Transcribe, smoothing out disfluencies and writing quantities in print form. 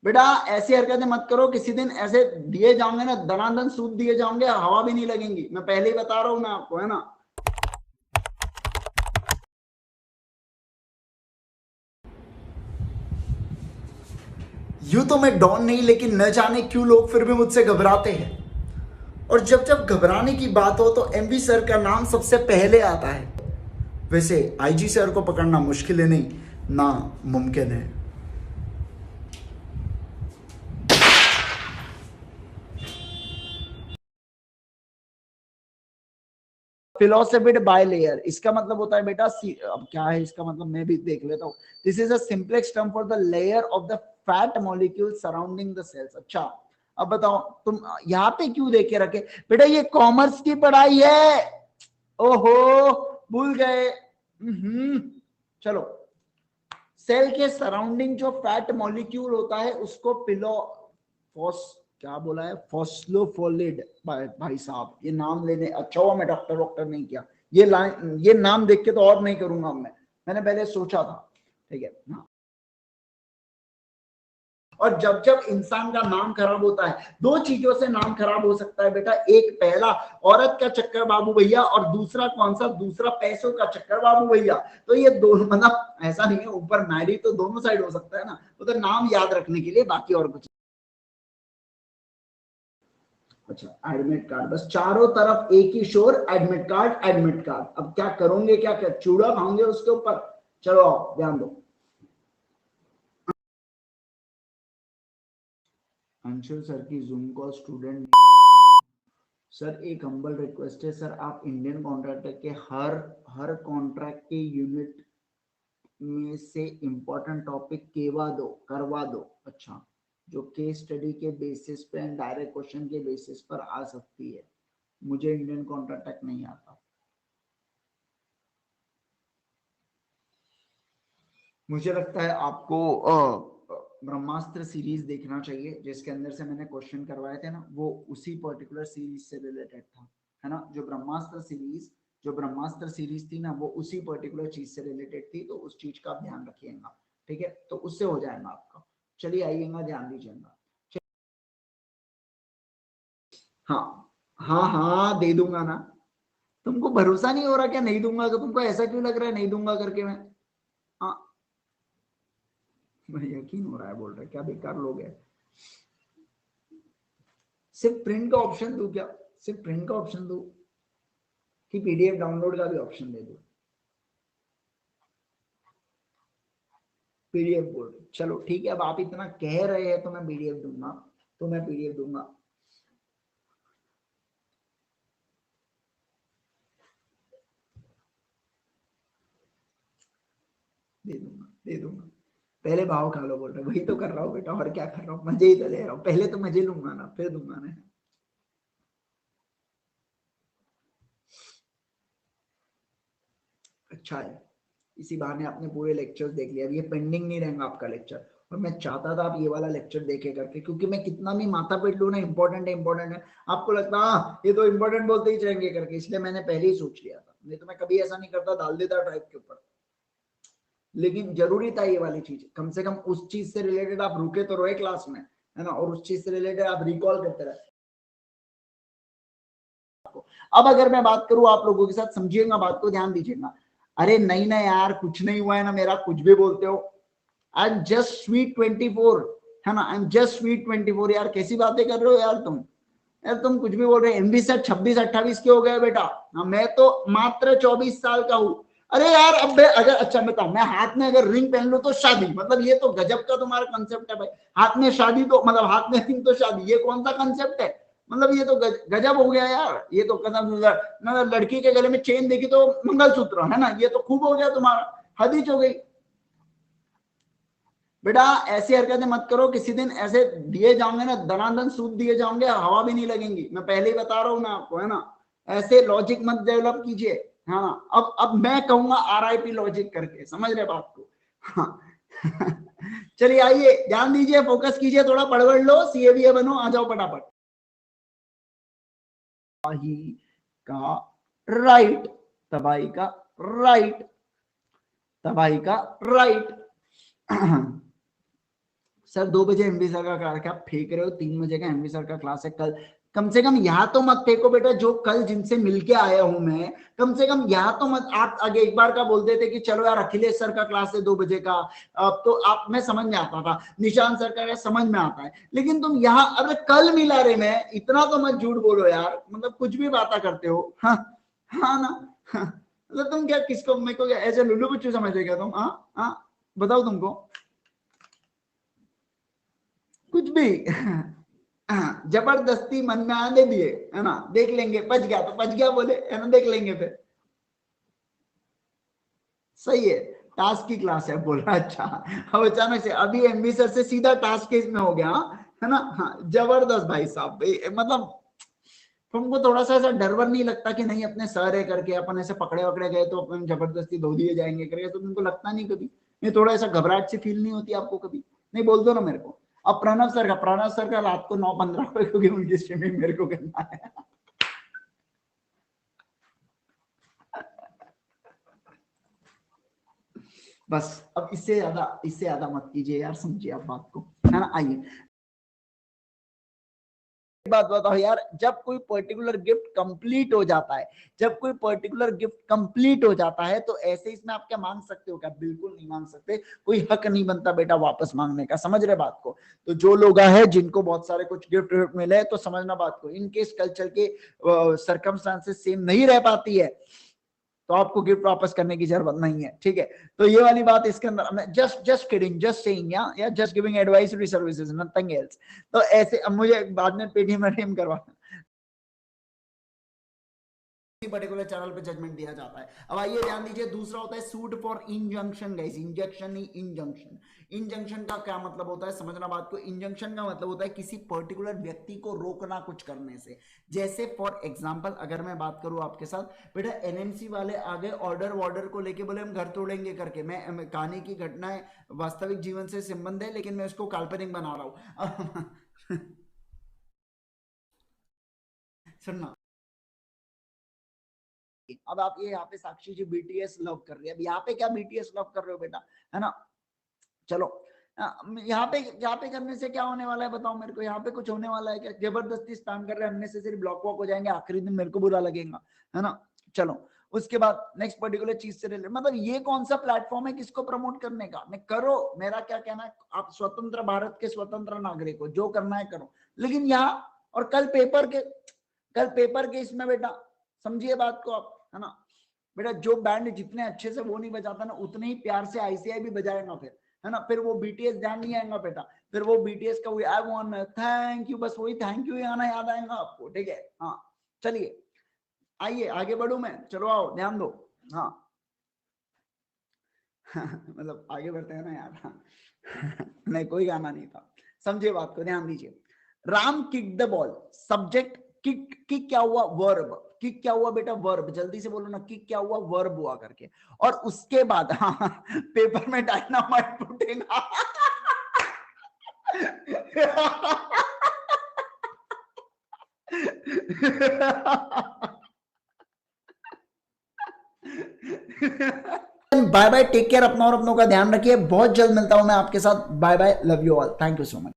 बेटा ऐसी हरकतें मत करो, किसी दिन ऐसे दिए जाओगे ना, दनादन सूद दिए जाओगे, हवा भी नहीं लगेंगी, मैं पहले ही बता रहा हूं मैं आपको, है ना। यूं तो मैं डॉन नहीं, लेकिन न जाने क्यों लोग फिर भी मुझसे घबराते हैं। और जब जब घबराने की बात हो तो एमवी सर का नाम सबसे पहले आता है। वैसे आईजी सर को पकड़ना मुश्किल है नहीं, ना मुमकिन है। फिलोसफिड बाय लेयर, इसका मतलब होता है बेटा अब क्या है इसका मतलब, मैं भी देख लेता हूँ। This is a simplex term for the layer of the fat molecule surrounding the cells. अच्छा अब बताओ तुम यहाँ पे क्यों देखे रखे बेटा, ये कॉमर्स की पढ़ाई है। ओहो भूल गए। चलो, सेल के सराउंडिंग जो फैट मॉलिक्यूल होता है उसको क्या बोला है, फॉस्फोलिपिड। भाई साहब ये नाम लेने अच्छा हुआ मैं डॉक्टर नहीं किया, ये नाम देख के तो और नहीं करूंगा मैंने पहले सोचा था। ठीक है हाँ। और जब जब इंसान का नाम खराब होता है, दो चीजों से नाम खराब हो सकता है बेटा। एक पहला औरत का चक्कर बाबू भैया, और दूसरा कौन सा, दूसरा पैसों का चक्कर बाबू भैया। तो ये दोनों मतलब ऐसा नहीं है, ऊपर मैरी तो दोनों साइड हो सकता है ना, वो तो नाम याद रखने के लिए, बाकी और कुछ। अच्छा एडमिट कार्ड, बस चारों तरफ एक ही शोर, एडमिट कार्ड एडमिट कार्ड। अब क्या करोगे, क्या क्या चूड़ा खाओगे उसके ऊपर। चलो आओ ध्यान दो। अंशुल सर की जूम कॉल स्टूडेंट। सर एक हम्बल रिक्वेस्ट है सर, आप इंडियन कॉन्ट्रैक्टर के हर हर कॉन्ट्रैक्ट के यूनिट में से इंपॉर्टेंट टॉपिक करवा दो। अच्छा, जो केस स्टडी के बेसिस पे एंड डायरेक्ट क्वेश्चन के बेसिस पर आ सकती है। मुझे इंडियन कॉन्ट्रैक्ट नहीं आता। मुझे लगता है आपको ब्रह्मास्त्र सीरीज देखना चाहिए, जिसके अंदर से मैंने क्वेश्चन करवाए थे ना, वो उसी पर्टिकुलर सीरीज से रिलेटेड था, है ना। जो ब्रह्मास्त्र सीरीज थी ना, वो उसी पर्टिकुलर चीज से रिलेटेड थी, तो उस चीज का आप ध्यान रखिएगा। ठीक है, तो उससे हो जाएगा आपका। चलिए आइएगा, ध्यान दीजिएगा। हाँ हाँ हाँ दे दूंगा ना। तुमको भरोसा नहीं हो रहा क्या, नहीं दूंगा तो तुमको ऐसा क्यों लग रहा है नहीं दूंगा करके मैं। हाँ मैं यकीन हो रहा है, बोल रहे क्या बेकार लोग हैं। सिर्फ प्रिंट का ऑप्शन दूं क्या, सिर्फ प्रिंट का ऑप्शन दूं कि पीडीएफ डाउनलोड का भी ऑप्शन दे दूं। पीडीएफ बोल रहे चलो ठीक है, अब आप इतना कह रहे हैं तो मैं पीडीएफ दूंगा, तो मैं पीडीएफ दूंगा। दे दूंगा। पहले भाव खा लो, बोल रहे वही तो कर रहा हूँ बेटा, और क्या कर रहा हूँ, मजे ही तो ले रहा हूँ। पहले तो मजे लूंगा ना, फिर दूंगा ना। अच्छा है, इसी बहाने आपने पूरे लेक्चर्स देख लिया, अब ये पेंडिंग नहीं रहेगा आपका लेक्चर। और मैं चाहता था आप ये वाला लेक्चर देखे करके, क्योंकि मैं कितना भी माथा पेट लू ना, इंपॉर्टेंट है, आपको लगता हाँ ये तो इंपॉर्टेंट बोलते ही जाएंगे करके, इसलिए मैंने पहले ही सोच लिया था। नहीं तो मैं कभी ऐसा नहीं करता, डाल देता टाइप के ऊपर। लेकिन जरूरी था ये वाली चीज, कम से कम उस चीज से रिलेटेड आप रुके तो रहे क्लास में, है ना, और उस चीज से रिलेटेड आप रिकॉल करते रहे। अब अगर मैं बात करूं आप लोगों के साथ, समझिएगा बात को, ध्यान दीजिएगा। अरे नहीं ना यार, कुछ नहीं हुआ है ना मेरा, कुछ भी बोलते हो। आई एम जस्ट स्वीट 24, है ना, आई एम जस्ट स्वीट 24। यार कैसी बातें कर रहे हो यार तुम, यार तुम कुछ भी बोल रहे हो। एमबी सर 26-28 के हो गए बेटा, हाँ, मैं तो मात्र 24 साल का हूँ। अरे यार अब अगर अच्छा बताओ, मैं हाथ में अगर रिंग पहन लूं तो शादी, मतलब ये तो गजब का तुम्हारा कंसेप्ट है भाई। हाथ में शादी तो मतलब हाथ में रिंग तो शादी, ये कौन सा कंसेप्ट है। मतलब ये तो गजब हो गया यार, ये तो कसम, मतलब लड़की के गले में चेन देखी तो मंगलसूत्र, है ना, ये तो खूब हो गया तुम्हारा, हद ही हो गई। बेटा ऐसी हरकतें मत करो, किसी दिन ऐसे दिए जाओगे ना, दनादन सूद दिए जाओगे, हवा भी नहीं लगेंगी, मैं पहले ही बता रहा हूं मैं आपको, है ना। ऐसे लॉजिक मत डेवलप कीजिए। हाँ अब मैं कहूंगा आरआईपी लॉजिक करके, समझ रहे बात को। हाँ चलिए आइए, ध्यान दीजिए, फोकस कीजिए, थोड़ा पढ़ लो, सीए बनो, आ जाओ फटाफट। तबाही का राइट, तबाही का राइट, तबाही का राइट। सर 2 बजे एमबी सर का क्लास, क्या फेंक रहे हो, 3 बजे का एमबी सर का क्लास है कल। कम से कम यहाँ तो मत फेंको बेटा, जो कल जिनसे मिलके आया हूं मैं, कम से कम यहाँ तो मत। आप आगे एक बार का बोलते थे कि चलो यार अखिलेश सर का क्लास है 2 बजे का, अब तो आप में समझ में आता था, निशांत सर का समझ में आता है, लेकिन तुम यहाँ अरे कल मिला रहे में, इतना तो मत झूठ बोलो यार, मतलब कुछ भी बातें करते हो। हाँ हाँ ना, हाँ, मतलब तुम क्या किसको, मेरे को क्या ऐसे लुल्लू बुच्चू समझते क्या तुम? हाँ हाँ, बताओ तुमको कुछ भी। हाँ, जबरदस्ती मन में आने दिए, है ना, देख लेंगे, बच गया तो बच गया बोले, है ना, देख लेंगे फिर। सही है, टास्क की क्लास है बोला, अच्छा। अब अचानक से अभी एमबी सर से सीधा टास्क केस में हो गया, है ना। हाँ जबरदस्त भाई साहब, मतलब तुमको थोड़ा सा ऐसा डर वर नहीं लगता कि नहीं अपने सर है करके अपन ऐसे पकड़े वकड़े गए तो अपन जबरदस्ती धो दिए जाएंगे करके, तो तुमको लगता नहीं कभी? नहीं थोड़ा ऐसा घबराहट सी फील नहीं होती आपको कभी? नहीं बोल दो ना मेरे को। अब प्रणव सर का रात को 9:15 पे, क्योंकि उनकी स्ट्रीमिंग मेरे को करना है। बस अब इससे ज्यादा मत कीजिए यार, समझिए आप बात को, है ना। आइए बात बताओ यार, जब कोई पर्टिकुलर गिफ्ट कंप्लीट हो जाता है, जब कोई पर्टिकुलर गिफ्ट कंप्लीट हो जाता है, तो ऐसे इसमें आप क्या मांग सकते हो क्या? बिल्कुल नहीं मांग सकते, कोई हक नहीं बनता बेटा वापस मांगने का, समझ रहे बात को। तो जो लोग हैं जिनको बहुत सारे कुछ गिफ्ट मिले तो समझना बात को, इनकेस कल्चर के सरकमस्टांसेस सेम नहीं रह पाती है, तो आपको गिफ्ट वापस करने की जरूरत नहीं है, ठीक है। तो ये वाली बात इसके अंदर, just just kidding, just saying, या just giving advisory services, nothing else. तो ऐसे अब मुझे बाद में पेटीएम करवा, पर्टिकुलर चैनल पे जजमेंट दिया जाता है। अब आइए ध्यान दीजिए, दूसरा होता है suit for injunction guys, injection नहीं इंजंक्शन। इंजंक्शन का क्या मतलब होता है, समझना बात को। इंजंक्शन का मतलब होता है किसी पर्टिकुलर व्यक्ति को रोकना कुछ करने से। जैसे फॉर एग्जांपल अगर मैं बात करूं आपके साथ, बेटा एनएमसी वाले आगे ऑर्डर को लेके बोले हम घर तोड़ेंगे करके, मैं कहानी की घटनाएं वास्तविक जीवन से संबंध है लेकिन मैं उसको काल्पनिक बना रहा हूं। सुनना, अब आप ये यहाँ पे साक्षी जी बीटीएस लव कर रही है, अब यहाँ पे क्या बीटीएस लव कर रहे हो बेटा, है ना। चलो यहाँ पे करने से क्या होने वाला है बताओ मेरे को, यहाँ पे कुछ होने वाला है क्या? जबरदस्ती स्पैम कर रहे हैं, अननेसेसरी ब्लॉक वॉक हो जाएंगे, आखिरी दिन मेरे को बुरा लगेगा, है ना। चलो उसके बाद नेक्स्ट पर्टिकुलर चीज से रिलेटेड, मतलब ये कौन सा प्लेटफॉर्म है किसको प्रमोट करने का? मैं करो, मेरा क्या कहना है, आप स्वतंत्र भारत के स्वतंत्र नागरिक हो, जो करना है करो, लेकिन यहाँ और कल पेपर के इसमें बेटा समझिए बात को आप, है ना। बेटा जो बैंड जितने अच्छे से वो नहीं बजाता ना, उतने ही प्यार से आईसीआई भी बजाएगा फिर, है ना। फिर वो बीटीएस ध्यान नहीं आएगा बेटा, फिर वो बीटीएस का वही आई वांट थैंक यू, बस वही थैंक यू आना याद आएगा आपको, ठीक है। हाँ चलिए आइए आगे बढ़ू मैं, चलो आओ ध्यान दो। हाँ मतलब आगे बढ़ते हैं ना यार। हाँ। नहीं कोई गाना नहीं था, समझिए बात को, ध्यान दीजिए। Ram kick the ball, subject kick, kick क्या हुआ? वर्ब, किक क्या हुआ बेटा? वर्ब, जल्दी से बोलो ना, किक क्या हुआ? वर्ब हुआ करके। और उसके बाद हाँ, पेपर में डायनामाइट फूटेगा। बाय बाय, टेक केयर, अपना और अपनों का ध्यान रखिए, बहुत जल्द मिलता हूं मैं आपके साथ, bye bye, love you all, thank you so much.